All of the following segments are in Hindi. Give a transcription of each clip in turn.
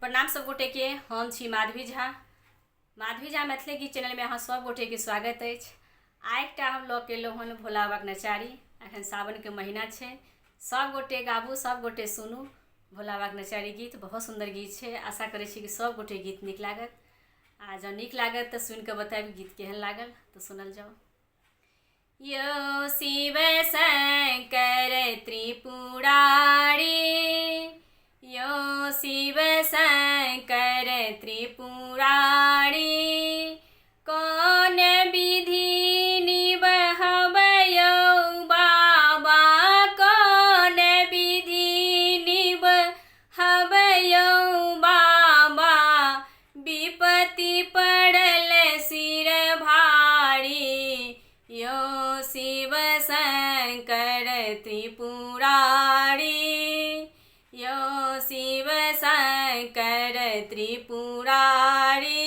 प्रणाम सब गोटे के। हम छी माधवी झा। माधवी झा मैथिली गीत चैनल में अहाँ सब गोटे के स्वागत है। आइ एकटा हम लऽ के एलहुँ हन भोला बाबाक नचारी। एखन सावन के महीना है, सब गोटे गाबू, सब गोटे सुनू भोला बाबाक नचारी गीत। बहुत सुंदर गीत है। आशा करै छी कि सब गोटे गीत नीक लागत। आ जँ नीक लागत तो सुनि कऽ बताबी गीत केहन लागल, तो सुनल जाओ। यो शिव शंकर त्रिपुरारी, यो शिव शंकर त्रिपुरारी, कौन विधि निबहबयो बाबा, कौन विधि निबहबयो बाबा, विपत्ति पड़ल सिर भारी, यो शिव शंकर त्रिपुरारी, यो शिव शंकर त्रिपुरारी।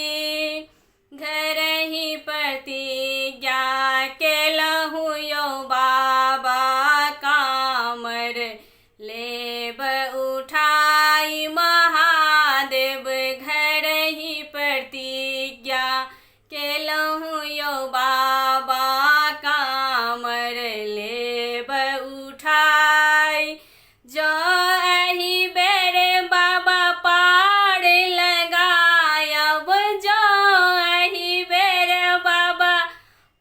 घर ही प्रतिज्ञा केलहु यो बाबा, कामर लेब उठाई महादेव। घर ही प्रतिज्ञा केलहु यो बाबा, कामर लेब उठाई। जो एहि बेर बाबा पार लगायब, जो एहि बेर बाबा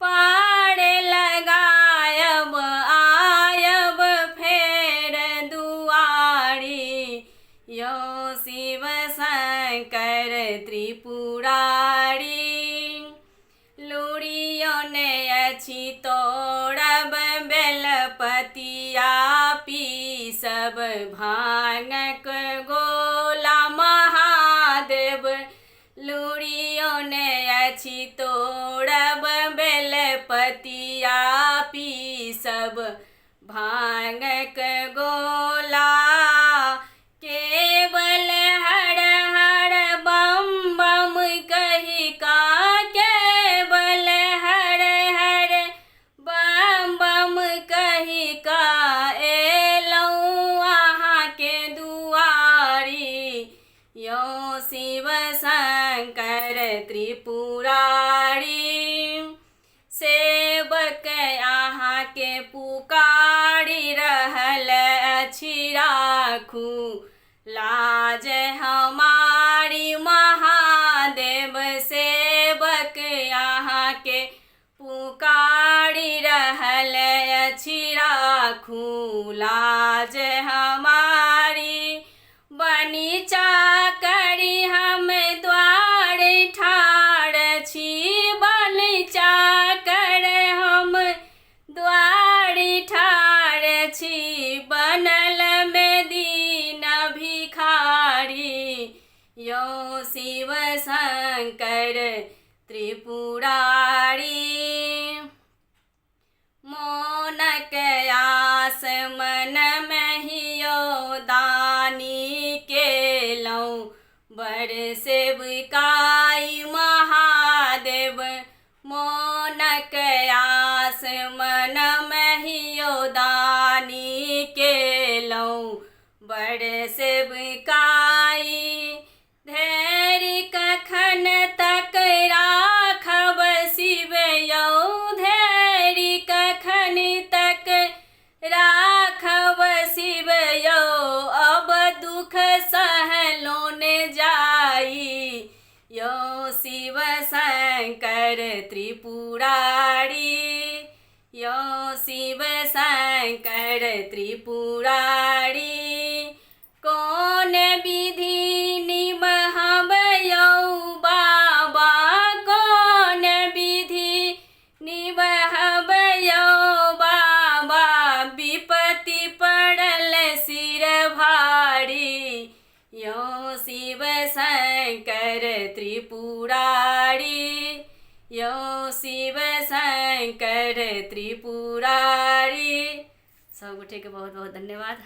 पार लगायब, आयब फेर दुआरी, यो शिव शंकर त्रिपुरारी। लूड़ियो ने अछि तोड़ब बेलपतिया, पीसब भांगक गोला महादेव। लूड़ियो ने अछि तोड़ब बेलपतिया, पीसब भांगक गोला। केवल हर हर बम बम कहि का, केवल हर हर बम बम कहि का, एलौं अहाँ के दुआरी, यो शिव शंकर त्रिपुरारी। सेवक अहाँ के पुकारी रहल अछि, राखू लाज हमारी महादेव। सेवक अहाँ के पुकारी रहल अछि, राखू लाज हमारी। बनी चाकरी हम द्वार ठाढ़ छी, बनी चाकर हम द्वार ठाढ़ छी, बनल में दीन भिखारी, यो शिव शंकर त्रिपुरारी। मोनक आस मन में हियो दानी केलौं, बड़ सेवकाई महादेव। मोनक आस मन में हियो दानी केलौं, बड़ सेवकाई। धैर्य कखन तक राखब शिव यौ, धैर्य कखन तक राखब शिव यौ, अब दुख सहलो ने जाई, यो शिव शंकर त्रिपुरारी, यो शिव शंकर त्रिपुरारी। कौन विधि निबहबयो बाबा, कौन विधि निबहबयो बाबा, विपत्ति पड़ल सिर भारी, यो शिव शंकर त्रिपुरारी, यो शिव शंकर त्रिपुरारी। सब गोटे के बहुत बहुत धन्यवाद।